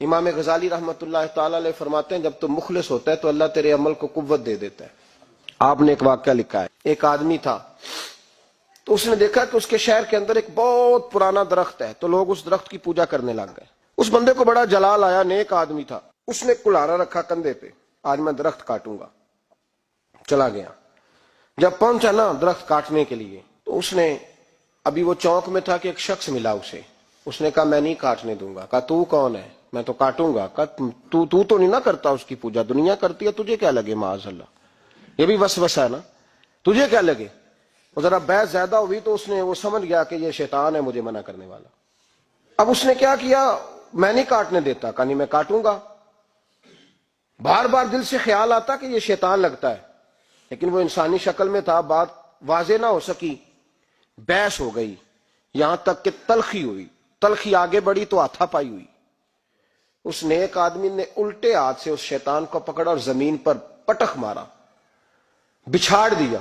امام غزالی رحمۃ اللہ تعالی علیہ فرماتے ہیں جب تو مخلص ہوتا ہے تو اللہ تیرے عمل کو قوت دے دیتا ہے۔ آپ نے ایک واقعہ لکھا ہے، ایک آدمی تھا تو اس نے دیکھا کہ اس کے شہر کے اندر ایک بہت پرانا درخت ہے، تو لوگ اس درخت کی پوجا کرنے لگ گئے۔ اس بندے کو بڑا جلال آیا، نیک آدمی تھا، اس نے کلہاڑا رکھا کندھے پہ، آج میں درخت کاٹوں گا۔ چلا گیا، جب پہنچا نا درخت کاٹنے کے لیے تو اس نے، ابھی وہ چوک میں تھا کہ ایک شخص ملا اسے، اس نے کہا میں نہیں کاٹنے دوں گا۔ کہا تو کون ہے؟ میں تو کاٹوں گا۔ کہا تو نہیں نہ کرتا اس کی پوجا، دنیا کرتی ہے، تجھے کیا لگے؟ معاذ اللہ، یہ بھی وسوسہ ہے نا، تجھے کیا لگے؟ اور ذرا بحث زیادہ ہوئی تو وہ سمجھ گیا کہ یہ شیطان ہے مجھے منع کرنے والا۔ اب اس نے کیا کیا؟ میں نہیں کاٹنے دیتا۔ کہا نہیں میں کاٹوں گا۔ بار بار دل سے خیال آتا کہ یہ شیطان لگتا ہے، لیکن وہ انسانی شکل میں تھا، بات واضح نہ ہو سکی، بحث ہو گئی، یہاں تک کہ تلخی ہوئی، تلخی آگے بڑھی تو ہاتھا پائی ہوئی۔ اس نیک آدمی نے الٹے ہاتھ سے اس شیطان کو پکڑا اور زمین پر پٹخ مارا، بچھاڑ دیا،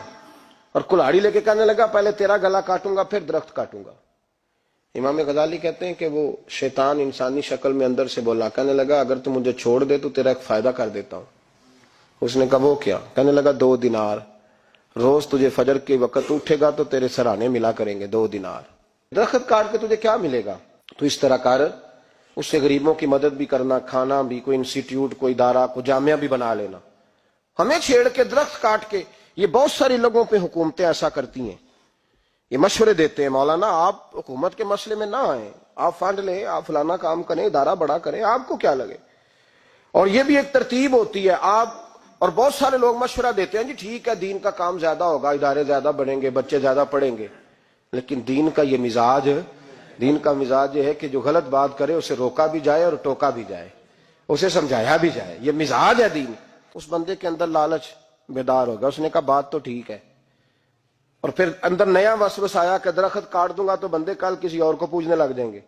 اور کلہاڑی لے کے کہنے لگا پہلے تیرا گلا کاٹوں گا پھر درخت کاٹوں گا۔ امام غزالی کہتے ہیں کہ وہ شیطان انسانی شکل میں اندر سے بولا، کہنے لگا اگر تو مجھے چھوڑ دے تو تیرا ایک فائدہ کر دیتا ہوں۔ اس نے کہا وہ کیا؟ کہنے لگا 2 دینار، روز تجھے فجر کے وقت اٹھے گا تو تیرے سرانے ملا کریں گے 2 دینار۔ درخت کاٹ کے تجھے کیا ملے گا؟ تو اس طرح کر، اس سے غریبوں کی مدد بھی کرنا، کھانا بھی، کوئی انسٹیٹیوٹ، کوئی ادارہ، کوئی جامعہ بھی بنا لینا۔ ہمیں چھیڑ کے درخت کاٹ کے، یہ بہت سارے لوگوں پہ حکومتیں ایسا کرتی ہیں، یہ مشورے دیتے ہیں مولانا آپ حکومت کے مسئلے میں نہ آئیں، آپ فنڈ لیں، آپ فلانا کام کریں، ادارہ بڑا کریں، آپ کو کیا لگے؟ اور یہ بھی ایک ترتیب ہوتی ہے۔ آپ اور بہت سارے لوگ مشورہ دیتے ہیں جی ٹھیک ہے دین کا کام زیادہ ہوگا، ادارے زیادہ بڑھیں گے، بچے زیادہ پڑھیں گے، لیکن دین کا یہ مزاج یہ ہے کہ جو غلط بات کرے اسے روکا بھی جائے اور ٹوکا بھی جائے، اسے سمجھایا بھی جائے، یہ مزاج ہے دین۔ اس بندے کے اندر لالچ بیدار ہوگا، اس نے کہا بات تو ٹھیک ہے، اور پھر اندر نیا وسوسہ آیا کہ درخت کاٹ دوں گا تو بندے کل کسی اور کو پوجنے لگ جائیں گے،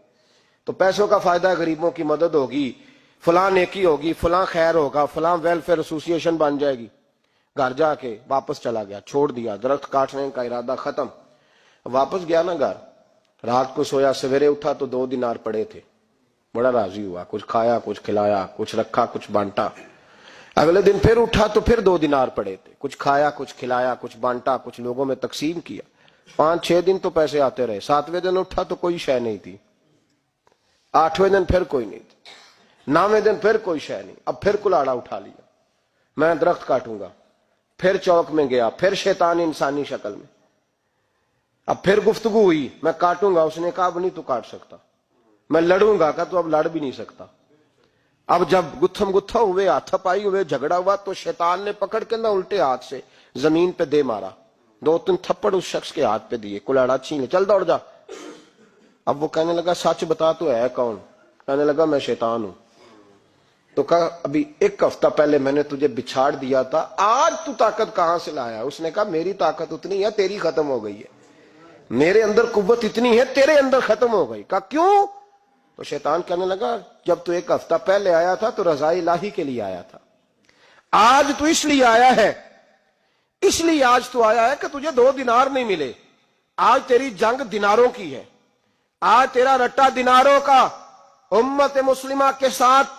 تو پیسوں کا فائدہ ہے، غریبوں کی مدد ہوگی، فلاں نیکی ہوگی، فلاں خیر ہوگا، فلاں ویلفیئر ایسوسی ایشن بن جائے گی۔ گھر جا کے واپس چلا گیا، چھوڑ دیا، درخت کاٹنے کا ارادہ ختم۔ واپس گیا نا گھر، رات کو سویا، سویرے اٹھا تو 2 دینار پڑے تھے، بڑا راضی ہوا، کچھ کھایا، کچھ کھلایا، کچھ رکھا، کچھ بانٹا۔ اگلے دن پھر اٹھا تو پھر 2 دینار پڑے تھے، کچھ کھایا، کچھ کھلایا، کچھ بانٹا، کچھ لوگوں میں تقسیم کیا۔ 5-6 دن تو پیسے آتے رہے، 7ویں دن اٹھا تو کوئی شے نہیں تھی، 8ویں دن پھر کوئی نہیں تھی، 9ویں دن پھر کوئی شے نہیں۔ اب پھر کلاڑا اٹھا لیا، میں درخت کاٹوں گا۔ پھر چوک میں گیا، پھر شیطان انسانی شکل میں، اب پھر گفتگو ہوئی، میں کاٹوں گا۔ اس نے کہا اب نہیں تو کاٹ سکتا، میں لڑوں گا۔ کہا تو اب لڑ بھی نہیں سکتا۔ اب جب گتھم گتھا ہوئے، ہاتھ پائی ہوئے، جھگڑا ہوا تو شیطان نے پکڑ کے نہ الٹے ہاتھ سے زمین پہ دے مارا، 2-3 تھپڑ اس شخص کے ہاتھ پہ دیے، کلاڑا چھین لے، چل دوڑ جا۔ اب وہ کہنے لگا سچ بتا تو ہے کون؟ کہنے لگا میں شیطان ہوں۔ تو کہا ابھی 1 ہفتہ پہلے میں نے تجھے بچھاڑ دیا تھا، آج تو طاقت کہاں سے لایا؟ اس نے کہا میری طاقت اتنی ہے، تیری ختم ہو گئی ہے، میرے اندر قوت اتنی ہے، تیرے اندر ختم ہو گئی۔ کہا کیوں؟ تو شیطان کہنے لگا جب تو 1 ہفتہ پہلے آیا تھا تو رضا الہی کے لیے آیا تھا، آج تو اس لیے آیا ہے، اس لیے آج تو آیا ہے کہ تجھے 2 دینار نہیں ملے، آج تیری جنگ دیناروں کی ہے، آج تیرا رٹا دیناروں کا امت مسلمہ کے ساتھ۔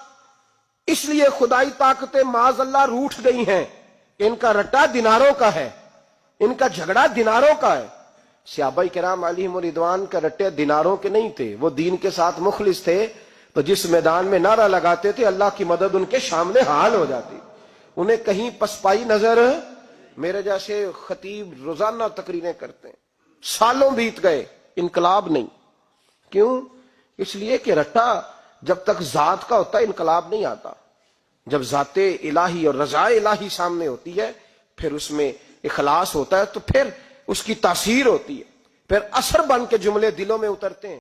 اس لیے خدائی طاقتیں معاذ اللہ روٹھ گئی ہیں کہ ان کا رٹا دیناروں کا ہے، ان کا جھگڑا دیناروں کا ہے۔ صحابہ کرام علیہم رضوان کا رٹے دیناروں کے نہیں تھے، وہ دین کے ساتھ مخلص تھے، تو جس میدان میں نعرہ لگاتے تھے اللہ کی مدد ان کے سامنے حال ہو جاتی، انہیں کہیں پسپائی نظر۔ میرے جیسے خطیب روزانہ تقریریں کرتے ہیں، سالوں بیت گئے، انقلاب نہیں۔ کیوں؟ اس لیے کہ رٹا جب تک ذات کا ہوتا ہے انقلاب نہیں آتا، جب ذات الہی اور رضا الہی سامنے ہوتی ہے پھر اس میں اخلاص ہوتا ہے، تو پھر اس کی تاثیر ہوتی ہے، پھر اثر بن کے جملے دلوں میں اترتے ہیں۔